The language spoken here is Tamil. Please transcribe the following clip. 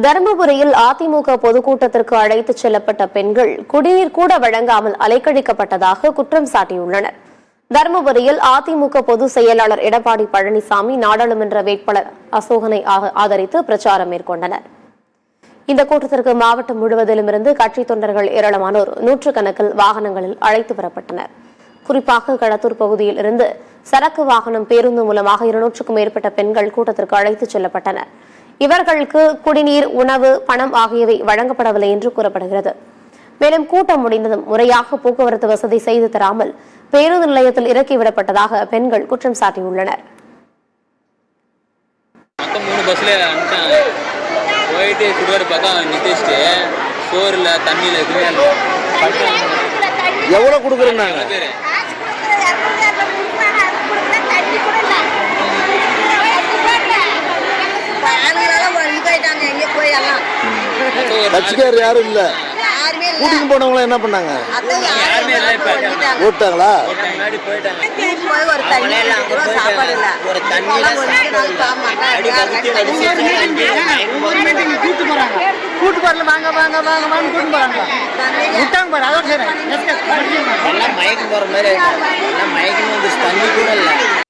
தருமபுரியில் அதிமுக பொதுக்கூட்டத்திற்கு அழைத்துச் செல்லப்பட்ட பெண்கள் குடிநீர் கூட வழங்காமல் அலைக்கழிக்கப்பட்டதாக குற்றம் சாட்டியுள்ளனர். தருமபுரியில் அதிமுக பொதுச் செயலாளர் எடப்பாடி பழனிசாமி நாடாளுமன்ற வேட்பாளர் அசோகனை ஆதரித்து பிரச்சாரம் மேற்கொண்டனர். இந்த கூட்டத்திற்கு மாவட்டம் முழுவதிலும் இருந்து கட்சித் தொண்டர்கள் ஏராளமானோர் நூற்றுக்கணக்கில் வாகனங்களில் அழைத்து வரப்பட்டனர். குறிப்பாக களத்தூர் பகுதியில் இருந்து சரக்கு வாகனம், பேருந்து மூலமாக 200க்கும் மேற்பட்ட பெண்கள் கூட்டத்திற்கு அழைத்துச் செல்லப்பட்டனர். இவர்களுக்கு குடிநீர், உணவு, பணம் ஆகியவை வழங்கப்படவில்லை என்று கூறப்படுகிறது. மேலும் கூட்டம் முடிந்ததும் முறையாக போக்குவரத்து வசதி செய்து தராமல் பேருந்து நிலையத்தில் இறக்கிவிடப்பட்டதாக பெண்கள் குற்றம் சாட்டியுள்ளனர். எவ்வளவு கொடுக்குறோம் கட்சிக்காரர் யாரும் இல்ல. கூட்டிட்டு போனவங்க என்ன பண்ணாங்க? ஓட்டாங்களா? கூட்டு போறல வாங்க வாங்க வாங்க வாங்க கூட்டு போறாங்க. விட்டாங்க பாரு, அதான் சரி. எல்லாம் மயக்கம் போற மாதிரி எல்லாம் மயக்கம் வந்து தண்ணி கூட இல்ல.